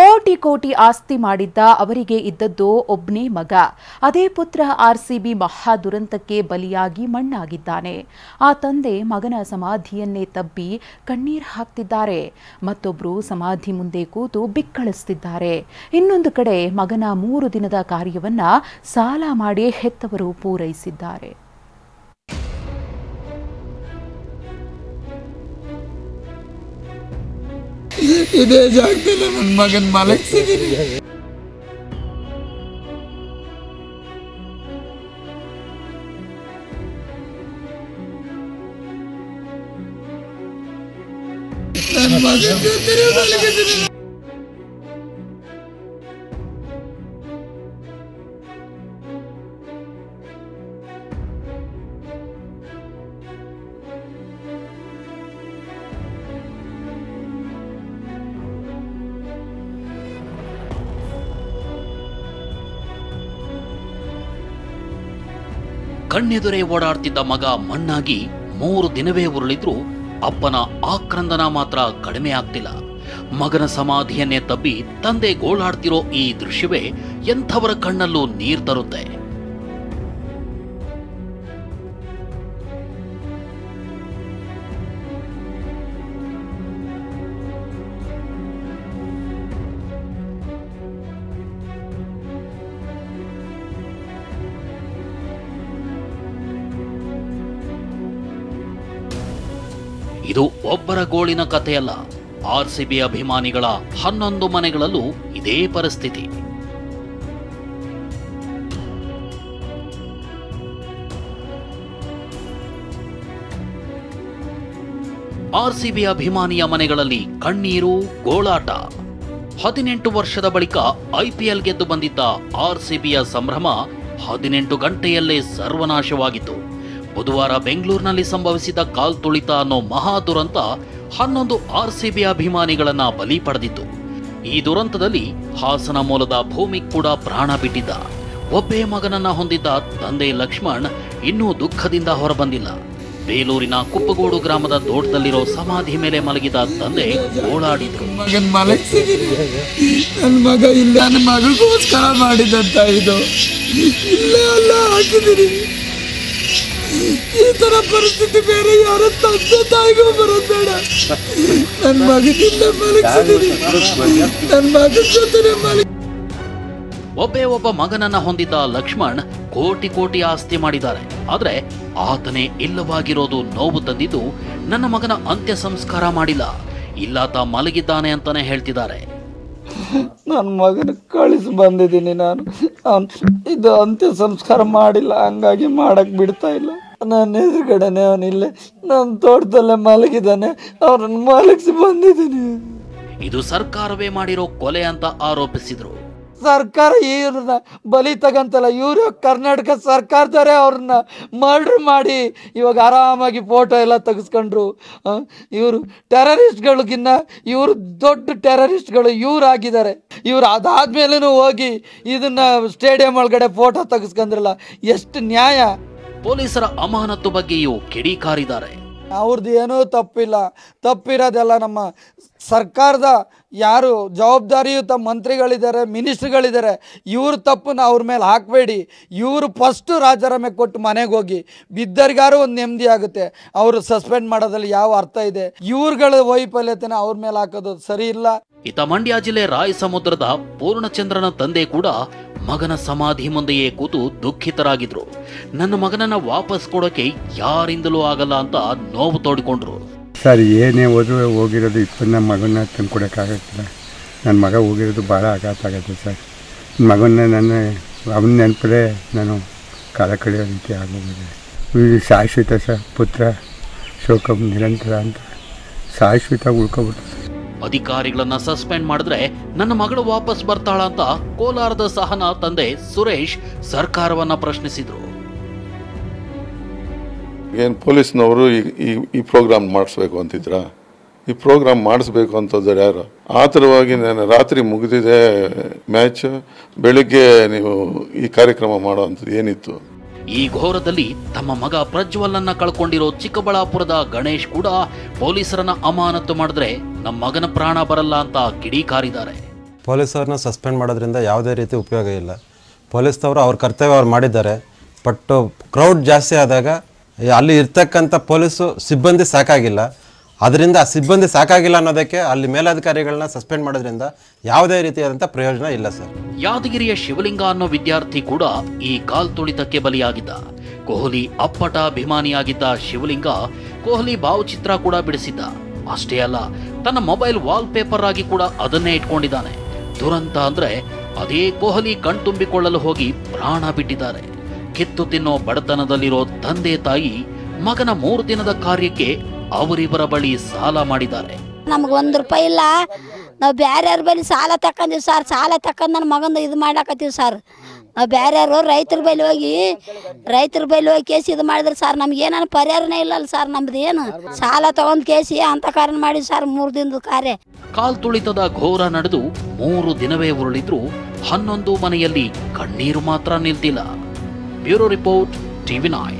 ಕೋಟಿ ಕೋಟಿ ಆಸ್ತಿ ಮಾಡಿದ್ದ ಅವರಿಗೆ ಇದ್ದದ್ದು ಒಬ್ಬನೇ ಮಗ. ಅದೇ ಪುತ್ರ ಆರ್ಸಿಬಿ ಮಹಾ ದುರಂತಕ್ಕೆ ಬಲಿಯಾಗಿ ಮಣ್ಣಾಗಿದ್ದಾನೆ. ಆ ತಂದೆ ಮಗನ ಸಮಾಧಿಯನ್ನೇ ತಬ್ಬಿ ಕಣ್ಣೀರು ಹಾಕ್ತಿದ್ದಾರೆ. ಮತ್ತೊಬ್ಬರು ಸಮಾಧಿ ಮುಂದೆ ಕೂತು ಬಿಕ್ಕಳಿಸ್ತಿದ್ದಾರೆ. ಇನ್ನೊಂದು ಕಡೆ ಮಗನ 3 ದಿನದ ಕಾರ್ಯವನ್ನ ಸಾಲ ಮಾಡಿ ಹೆತ್ತವರು ಪೂರೈಸಿದ್ದಾರೆ. ಇದೇ ಜಾಗದಲ್ಲಿ ನನ್ನ ಮಗನ ಮಲಗಿಸಿದ್ದೀನಿ. ನನ್ನ ಮಗನ ಜೊತೆ ಮಲಗಿದ್ದೀನಿ. ಕಣ್ಣೆದುರೇ ಓಡಾಡ್ತಿದ್ದ ಮಗ ಮಣ್ಣಾಗಿ 3 ದಿನವೇ ಉರುಳಿದ್ರು ಅಪ್ಪನ ಆಕ್ರಂದನ ಮಾತ್ರ ಕಡಿಮೆ ಆಗ್ತಿಲ್ಲ. ಮಗನ ಸಮಾಧಿಯನ್ನೇ ತಬ್ಬಿ ತಂದೆ ಗೋಳಾಡ್ತಿರೋ ಈ ದೃಶ್ಯವೇ ಎಂಥವರ ಕಣ್ಣಲ್ಲೂ ನೀರು ತರುತ್ತೆ. ಇದು ಒಬ್ಬರ ಗೋಳಿನ ಕಥೆಯಲ್ಲ. ಆರ್ಸಿಬಿ ಅಭಿಮಾನಿಗಳ 11 ಮನೆಗಳಲ್ಲೂ ಇದೇ ಪರಿಸ್ಥಿತಿ. ಆರ್ಸಿಬಿ ಅಭಿಮಾನಿಯ ಮನೆಗಳಲ್ಲಿ ಕಣ್ಣೀರು, ಗೋಳಾಟ. 18 ವರ್ಷದ ಬಳಿಕ ಐಪಿಎಲ್ ಗೆದ್ದು ಬಂದಿದ್ದ ಆರ್ಸಿಬಿಯ ಸಂಭ್ರಮ 18 ಗಂಟೆಯಲ್ಲೇ ಸರ್ವನಾಶವಾಗಿತ್ತು. ಬುಧವಾರ ಬೆಂಗಳೂರಿನಲ್ಲಿ ಸಂಭವಿಸಿದ ಕಾಲ್ ತುಳಿತ ಅನ್ನೋ ಮಹಾ ದುರಂತ 11 ಆರ್ಸಿಬಿ ಅಭಿಮಾನಿಗಳನ್ನ ಬಲಿ ಪಡೆದಿತ್ತು. ಈ ದುರಂತದಲ್ಲಿ ಹಾಸನ ಮೂಲದ ಭೂಮಿ ಕೂಡ ಪ್ರಾಣ ಬಿಟ್ಟಿದ್ದ. ಒಬ್ಬೇ ಮಗನನ್ನ ಹೊಂದಿದ್ದ ತಂದೆ ಲಕ್ಷ್ಮಣ್ ಇನ್ನೂ ದುಃಖದಿಂದ ಹೊರಬಂದಿಲ್ಲ. ಬೇಲೂರಿನ ಕುಪ್ಪಗೋಡು ಗ್ರಾಮದ ತೋಟದಲ್ಲಿರೋ ಸಮಾಧಿ ಮೇಲೆ ಮಲಗಿದ ತಂದೆ ಓಡಾಡಿದ್ರು. ನನ್ನ ಮಗ ಇಲ್ಲ, ನನ್ನ ಮಗಗೋಸ್ಕರ ಮಾಡಿದಂತ ಇದು ಇಲ್ಲೇ ಅಲ್ಲ ಹಾಕಿದ್ದೀನಿ. ಈ ತರ ಪರಿಸ್ಥಿತಿ ಬೇರೆ ಯಾರ ತಂದೆ ತಾಯಿಗೂ ಬರೋದು ಬೇಡ. ನನ್ನ ಮಗನಿಂದ ಮಲಗಿಸಿದ್ದೀನಿ, ನನ್ನ ಮಗನ ಜೊತೆ ಒಬ್ಬ ಮಗನನ್ನ ಹೊಂದಿದ್ದ ಲಕ್ಷ್ಮಣ್ ಕೋಟಿ ಕೋಟಿ ಆಸ್ತಿ ಮಾಡಿದ್ದಾರೆ. ಆದ್ರೆ ಆತನೇ ಇಲ್ಲವಾಗಿರೋದು ನೋವು ತಂದಿದ್ದು ನನ್ನ ಮಗನ ಅಂತ್ಯ ಸಂಸ್ಕಾರ ಮಾಡಿಲ್ಲ, ಇಲ್ಲಾತ ಮಲಗಿದ್ದಾನೆ ಅಂತಾನೆ ಹೇಳ್ತಿದ್ದಾರೆ. ನನ್ನ ಮಗನ ಕಳಿಸಿ ಬಂದಿದ್ದೀನಿ ನಾನು. ಇದು ಅಂತ್ಯ ಸಂಸ್ಕಾರ ಮಾಡಿಲ್ಲ, ಹಂಗಾಗಿ ಮಾಡಕ್ ಬಿಡ್ತಾ ಇಲ್ಲ. ನನ್ನ ಎದುರುಗಡೆನೆ ಅವನಿಲ್ಲೇ ನನ್ನ ತೋಟದಲ್ಲೇ ಮಲಗಿದ್ದಾನೆ, ಅವ್ರನ್ನ ಮಲಗಿಸಿ ಬಂದಿದ್ದೀನಿ. ಇದು ಸರ್ಕಾರವೇ ಮಾಡಿರೋ ಕೊಲೆ ಅಂತ ಆರೋಪಿಸಿದ್ರು. ಸರ್ಕಾರ ಇವ್ರನ್ನ ಬಲಿ ತಗಂತಲ್ಲ, ಇವರು ಕರ್ನಾಟಕ ಸರ್ಕಾರದವರೇ ಅವ್ರನ್ನ ಮರ್ಡರ್ ಮಾಡಿ ಇವಾಗ ಆರಾಮಾಗಿ ಫೋಟೋ ಎಲ್ಲ ತೆಗೆಸ್ಕೊಂಡ್ರು. ಇವರು ಟೆರರಿಸ್ಟ್ಗಳಿಗಿನ್ನ ಇವರು ದೊಡ್ಡ ಟೆರರಿಸ್ಟ್ಗಳು ಇವ್ರು ಆಗಿದ್ದಾರೆ. ಇವ್ರು ಅದಾದ್ಮೇಲೂ ಹೋಗಿ ಇದನ್ನ ಸ್ಟೇಡಿಯಂ ಒಳಗಡೆ ಫೋಟೋ ತೆಗೆಸ್ಕೊಂಡ್ರಲ್ಲ, ಎಷ್ಟು ನ್ಯಾಯ? ಪೊಲೀಸರ ಅಮಾನತು ಬಗ್ಗೆಯೂ ಕಿಡಿಕಾರಿದ್ದಾರೆ. ಅವ್ರದ್ದು ಏನೂ ತಪ್ಪಿಲ್ಲ, ತಪ್ಪಿರೋದೆಲ್ಲ ನಮ್ಮ ಸರ್ಕಾರದ ಯಾರು ಜವಾಬ್ದಾರಿಯುತ ಮಂತ್ರಿಗಳಿದ್ದಾರೆ, ಮಿನಿಸ್ಟ್ರಿಗಳಿದ್ದಾರೆ, ಇವ್ರ ತಪ್ಪನ್ನ ಅವ್ರ ಮೇಲೆ ಹಾಕಬೇಡಿ. ಇವರು ಫಸ್ಟು ರಾಜೀನಾಮೆ ಕೊಟ್ಟು ಮನೆಗೆ ಹೋಗಿ ಬಿದ್ದರಿಗಾರು ಒಂದು ನೆಮ್ಮದಿ ಆಗುತ್ತೆ. ಅವರು ಸಸ್ಪೆಂಡ್ ಮಾಡೋದ್ರಲ್ಲಿ ಯಾವ ಅರ್ಥ ಇದೆ? ಇವ್ರುಗಳ ವೈಫಲ್ಯತೆನ ಅವ್ರ ಮೇಲೆ ಹಾಕೋದು ಸರಿ ಇಲ್ಲ. ಇತ ಮಂಡ್ಯ ಜಿಲ್ಲೆ ರಾಯಸಮುದ್ರದ ಪೂರ್ಣಚಂದ್ರನ ತಂದೆ ಕೂಡ ಮಗನ ಸಮಾಧಿ ಮುಂದೆಯೇ ಕೂತು ದುಃಖಿತರಾಗಿದ್ರು. ನನ್ನ ಮಗನನ್ನ ವಾಪಸ್ ಕೊಡೋಕೆ ಯಾರಿಂದಲೂ ಆಗಲ್ಲ ಅಂತ ನೋವು ತೋಡಿಕೊಂಡ್ರು. ಸರ್, ಏನೇ ಹೋದ್ರೂ ಹೋಗಿರೋದು ಇಪ್ಪತ್ತು ನಮ್ಮ ಮಗನ ತಂದು ಕೊಡೋಕ್ಕಾಗತ್ತಿಲ್ಲ. ನನ್ನ ಮಗ ಹೋಗಿರೋದು ಭಾಳ ಆಘಾತ ಆಗುತ್ತೆ ಸರ್. ಮಗನ ಅವನ ನೆನಪಲ್ಲೇ ನಾನು ಕಾಲ ಕಳೆಯೋ ರೀತಿ ಆಗೋಗಿದೆ. ಇದು ಶಾಶ್ವತ ಸರ್, ಪುತ್ರ ಶೋಕಂ ನಿರಂತರ ಅಂತ ಶಾಶ್ವತ ಉಳ್ಕೊಬಿಟ್ಟು. ಅಧಿಕಾರಿಗಳನ್ನ ಸಸ್ಪೆಂಡ್ ಮಾಡಿದ್ರೆ ನನ್ನ ಮಗಳು ವಾಪಸ್ ಬರ್ತಾಳ ಅಂತ ಕೋಲಾರದ ಸಹನಾ ತಂದೆ ಸುರೇಶ್ ಸರ್ಕಾರವನ್ನ ಪ್ರಶ್ನಿಸಿದ್ರು. ಏನು ಪೊಲೀಸ್ನವರು ಈ ಪ್ರೋಗ್ರಾಮ್ ಮಾಡಿಸ್ಬೇಕು ಅಂತಿದ್ರ? ಈ ಪ್ರೋಗ್ರಾಮ್ ಮಾಡಿಸ್ಬೇಕು ಅಂತಂದ್ರೆ ಯಾರು? ಆತರವಾಗಿ ನಾನು ರಾತ್ರಿ ಮುಗಿದಿದೆ ಮ್ಯಾಚ್, ಬೆಳಿಗ್ಗೆ ನೀವು ಈ ಕಾರ್ಯಕ್ರಮ ಮಾಡೋ ಅಂಥದ್ದು ಏನಿತ್ತು? ಈ ಘೋರದಲ್ಲಿ ತಮ್ಮ ಮಗ ಪ್ರಜ್ವಲನ್ನ ಕಳ್ಕೊಂಡಿರೋ ಚಿಕ್ಕಬಳ್ಳಾಪುರದ ಗಣೇಶ್ ಕೂಡ ಪೊಲೀಸರನ್ನ ಅಮಾನತು ಮಾಡಿದ್ರೆ ನಮ್ಮ ಮಗನ ಪ್ರಾಣ ಬರಲ್ಲ ಅಂತ ಕಿಡಿಕಾರಿದ್ದಾರೆ. ಪೊಲೀಸವ್ರನ್ನ ಸಸ್ಪೆಂಡ್ ಮಾಡೋದ್ರಿಂದ ಯಾವುದೇ ರೀತಿ ಉಪಯೋಗ ಇಲ್ಲ. ಪೊಲೀಸ್ನವರು ಅವ್ರ ಕರ್ತವ್ಯ ಅವ್ರು ಮಾಡಿದ್ದಾರೆ. ಬಟ್ ಕ್ರೌಡ್ ಜಾಸ್ತಿ ಆದಾಗ ಅಲ್ಲಿ ಇರ್ತಕ್ಕಂಥ ಪೊಲೀಸು ಸಿಬ್ಬಂದಿ ಸಾಕಾಗಿಲ್ಲ. ಅದರಿಂದ ಆ ಸಿಬ್ಬಂದಿ ಸಾಕಾಗಿಲ್ಲ ಅನ್ನೋದಕ್ಕೆ ಅಲ್ಲಿ ಮೇಲಧಿಕಾರಿಗಳನ್ನ ಸಸ್ಪೆಂಡ್ ಮಾಡೋದ್ರಿಂದ ಯಾವುದೇ ರೀತಿಯಾದಂಥ ಪ್ರಯೋಜನ ಇಲ್ಲ ಸರ್. ಯಾದಗಿರಿಯ ಶಿವಲಿಂಗ ಅನ್ನೋ ವಿದ್ಯಾರ್ಥಿ ಕೂಡ ಈ ಕಾಲ್ತುಳಿತಕ್ಕೆ ಬಲಿಯಾಗಿದ್ದ. ಕೊಹ್ಲಿ ಅಪ್ಪಟ ಅಭಿಮಾನಿಯಾಗಿದ್ದ ಶಿವಲಿಂಗ ಕೊಹ್ಲಿ ಭಾವಚಿತ್ರ ಕೂಡ ಬಿಡಿಸಿದ್ದ. ಅಷ್ಟೇ ಅಲ್ಲ, ತನ್ನ ಮೊಬೈಲ್ ವಾಲ್ ಪೇಪರ್ ಆಗಿ ಕೂಡ ಅದನ್ನೇ ಇಟ್ಕೊಂಡಿದ್ದಾನೆ. ದುರಂತ ಅಂದ್ರೆ ಅದೇ ಕೊಹ್ಲಿ ಕಣ್ತುಂಬಿಕೊಳ್ಳಲು ಹೋಗಿ ಪ್ರಾಣ ಬಿಟ್ಟಿದ್ದಾರೆ. ಕಿತ್ತು ತಿನ್ನೋ ಬಡತನದಲ್ಲಿರೋ ತಂದೆ ತಾಯಿ ಮಗನ 3 ದಿನದ ಕಾರ್ಯಕ್ಕೆ ಅವರಿಬ್ಬರ ಬಳಿ ಸಾಲ ಮಾಡಿದ್ದಾರೆ. ನಮ್ಗೆ 1 ರೂಪಾಯಿ ಇಲ್ಲ, ನಾವು ಬೇರೆಯವ್ರ ಬಳಿ ಸಾಲ ತಕೊಂತೀವಿ ಸರ್. ಸಾಲ ತಕೊಂಡು ನನ್ನ ಮಗಂದು ಇದು ಮಾಡಾಕತ್ತೀವಿ ಸರ್. ನಾವು ಬೇರೆಯವರು ರೈತರ ಬಳಿ ಹೋಗಿ ಕೇಸಿ ಇದು ಮಾಡಿದ್ರೆ ಸರ್ ನಮ್ಗೆ ಏನಾನ ಪರಿಹಾರನೇ ಇಲ್ಲಲ್ಲ ಸರ್. ನಮ್ದು ಏನು ಸಾಲ ತಗೊಂಡ್ ಕೇಸಿ ಅಂತ ಕಾರಣ ಮಾಡಿ ಸರ್ 3 ದಿನದ ಕಾರ್ಯ. ಕಾಲ್ತುಳಿತದ ಘೋರ ನಡೆದು 3 ದಿನವೇ ಉರುಳಿದ್ರು 11 ಮನೆಯಲ್ಲಿ ಕಣ್ಣೀರು ಮಾತ್ರ ನಿಲ್ತಿಲ್ಲ. Bureau report, TV9.